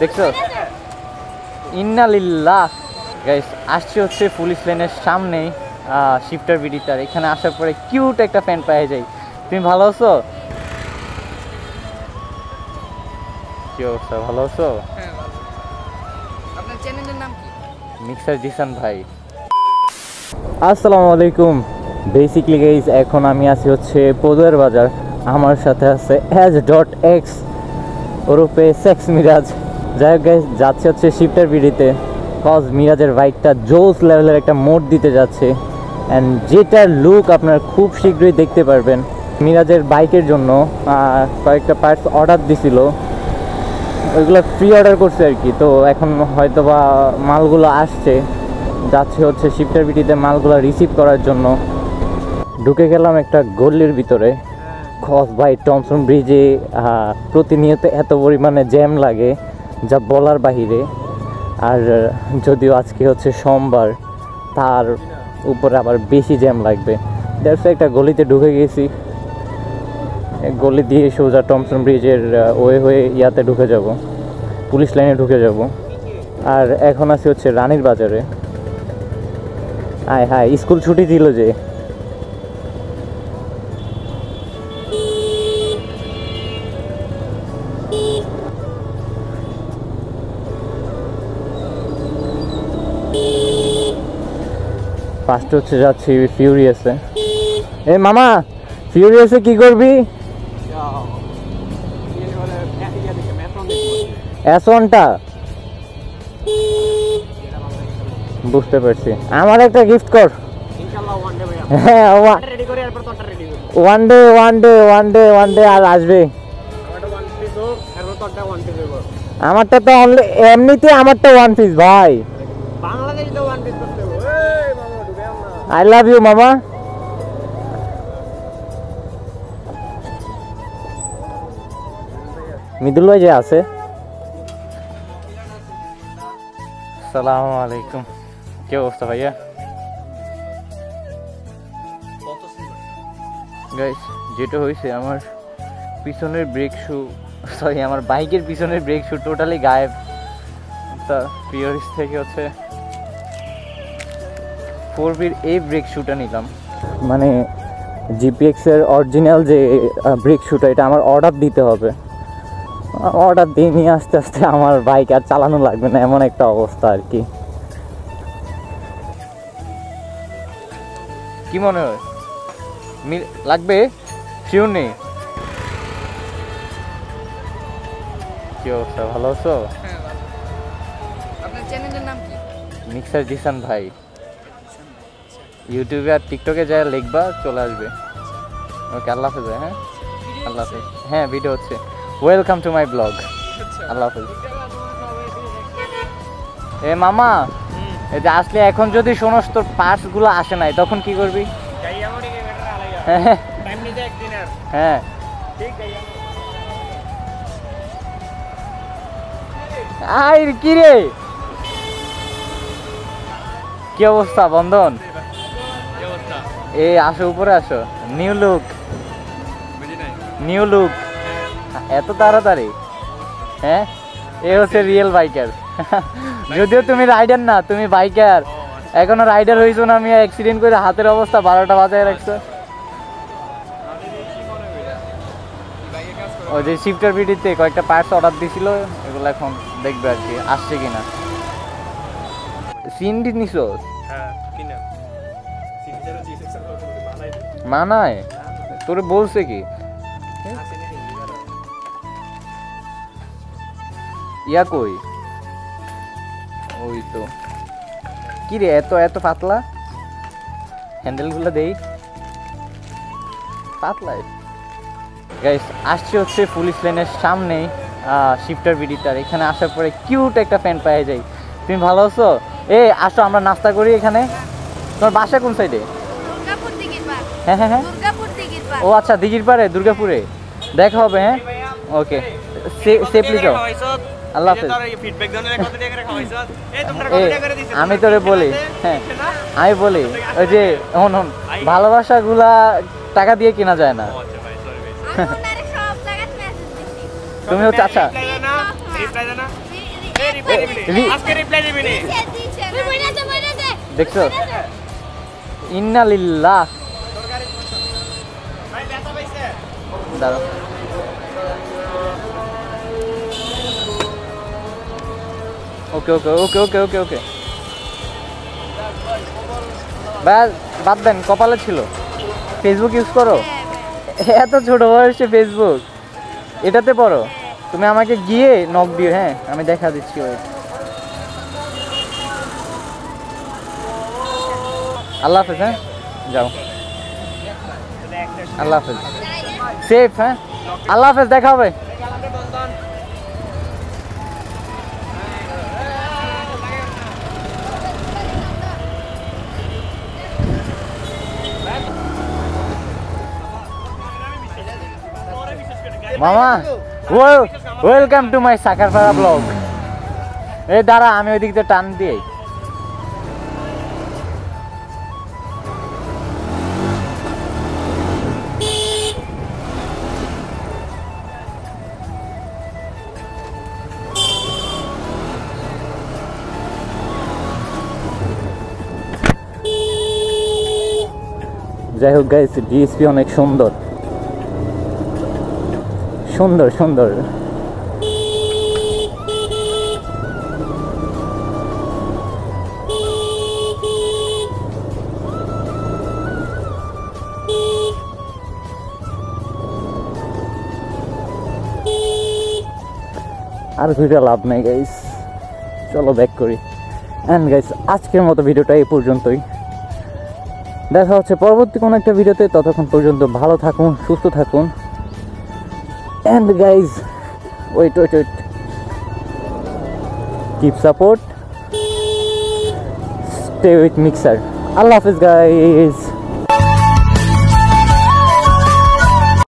দেখছো ইন্না লিল্লাহ গাইস আসছে হচ্ছে পুলিশ লাইনের সামনেই শিফটার বিডিটার এখানে আসার পরে কিউট একটা ফ্যান পেয়ে যাই তুমি ভালো আছো কি অবস্থা ভালো আছো হ্যাঁ ভালো আপনার চ্যানেলের নাম কি মিক্সার জিসান ভাই আসসালামু আলাইকুম বেসিক্যালি গাইস এখন আমি আছি হচ্ছে পদুয়ার বাজার আমার সাথে আছে h.x ওরূপে সেক্স মিরাজ যাই হোক গাইস যাচ্ছে হচ্ছে শিফটার বিডিতে কজ মিরাজের বাইকটা জোস লেভেলের একটা মোড দিতে যাচ্ছে অ্যান্ড যেটার লুক আপনারা খুব শীঘ্রই দেখতে পারবেন মিরাজের বাইকের জন্য কয়েকটা পার্টস অর্ডার দিছিল ওইগুলো প্রি অর্ডার করছে আর কি তো এখন হয়তো বা মালগুলো আসছে যাচ্ছে হচ্ছে শিফটার বিডিতে মালগুলো রিসিভ করার জন্য ঢুকে গেলাম একটা গলির ভিতরে খস ভাই টমসন ব্রিজে প্রতিনিয়ত এত পরিমাণে জ্যাম লাগে যা বলার বাহিরে আর যদিও আজকে হচ্ছে সোমবার তার উপরে আবার বেশি জ্যাম লাগবে দ্যাটস একটা গলিতে ঢুকে গেছি গলি দিয়ে সোজা টমসন ব্রিজের হয়ে ইয়াতে ঢুকে যাব পুলিশ লাইনে ঢুকে যাব আর এখন আছি হচ্ছে রানীর বাজারে আয় হায় স্কুল ছুটি দিল যে ফার্স্ট হচ্ছে যাচ্ছি ফিউরিয়াসে এ মামা ফিউরিয়াসে কি করবি S1টা বুঝতে পারছি আমার একটা গিফট কর হ্যাঁ ওয়ান ডে আর আসবে আমারটা তো এমনিতে আমারটা ওয়ান পিস ভাই আই লাভ ইউ মামা মিদুল ভাই যে আছে আসসালামু আলাইকুম কি অবস্থা ভাইয়া গাইস যেটা হয়েছে আমার পিছনের ব্রেক শু সরি আমার বাইকের পিছনের ব্রেক শু টোটালি গায়েব তা পিওরিস থেকে হচ্ছে 4B'র এই ব্রেক শুটা নিলাম মানে GPX এর অরিজিনাল যে ব্রেক শুটা এটা আমার অর্ডার দিতে হবে অর্ডার দিয়ে নিয়ে আস্তে আস্তে আমার বাইক আর চালানো লাগবে না এমন একটা অবস্থা আর কি কি মনে হয় লাগবে শিওর নেই কি অবস্থা ভালো আছো হ্যাঁ ভালো আপনার চ্যানেলের নাম কি মিক্সার জিসান ভাই ইউটিউবে আর টিকটকে যা লিখবা চলে আসবে ওকে আল্লাহ হাফেজ হ্যাঁ আল্লাহ হাফেজ হ্যাঁ ভিডিও হচ্ছে ওয়েলকাম টু মাই ব্লগ আল্লাহ হাফেজ এ মামা এই যে আসলে এখন যদি শোনস তোর পার্টসগুলো আসে নাই তখন কি করবি হ্যাঁ আই কি রে কি অবস্থা বন্ধন এই আসো উপরে আসো নিউ লুক এত তাড়াতাড়ি হ্যাঁ এ হচ্ছে রিয়েল বাইকার যদিও তুমি রাইডার না তুমি বাইকার এখনো রাইডার হয়েছো না আমি অ্যাক্সিডেন্ট করে হাতের অবস্থা 12টা বাজায় রাখছো ওই যে শিফটার বিডিতে কয়েকটা পার্টস অর্ডার দিছিল এগুলো এখন দেখবে আর কি আসছে কিনা সিএনডি নিছো মানায় তোরে বলছে কি ইয়া কই ওই তো কি রে এত পাতলা হ্যান্ডেলগুলো দেই পাতলা গাইস আসছে হচ্ছে পুলিশ লাইনের সামনেই শিফটার বিডিটার এখানে আসার পরে কিউট একটা ফ্যান পেয়ে যাই তুমি ভালো আছো এই আসো আমরা নাস্তা করি এখানে তোমার বাসা কোন সাইডে হ্যাঁ হ্যাঁ হ্যাঁ ও আচ্ছা দিঘির পাড়ে দুর্গাপুরে দেখা হবে হ্যাঁ ওকে সেফলি যাও আল্লাহ হাফেজ আমি তোরে বলি হ্যাঁ আমি বলি ওই যে ভালোবাসাগুলা টাকা দিয়ে কেনা যায় না তুমি হচ্ছে আচ্ছা দেখছো ইন্না লিল্লাহ দাঁড়াও ওকে ওকে ওকে ওকে ওকে ওকে বাদ দেন কপালে ছিল ফেসবুক ইউজ করো এত ছোট বয়সে ফেসবুক এটাতে পড়ো তুমি আমাকে গিয়ে নক দিও হ্যাঁ আমি দেখা দিচ্ছি ওই আল্লাহ হাফেজ হ্যাঁ যাও আল্লাহ হাফেজ সেফ হ্যাঁ আল্লাহ হাফেজ দেখা হবে মামা ওয়েলকাম টু মাই সাকারপাড়া ব্লগ এই দাঁড়া আমি ওই দিক দিয়ে টান দিয়ে যাই হোক গাইস ডিএসপি অনেক সুন্দর সুন্দর সুন্দর আর ভিডিও লাভ নাই গাইস চলো ব্যাক করি এন্ড গাইস আজকের মতো ভিডিওটা এই পর্যন্তই দেখা হচ্ছে পরবর্তী কোনো একটা ভিডিওতে ততক্ষণ পর্যন্ত ভালো থাকুন সুস্থ থাকুন and guys wait keep support stay with Mixer Allah Hafiz guys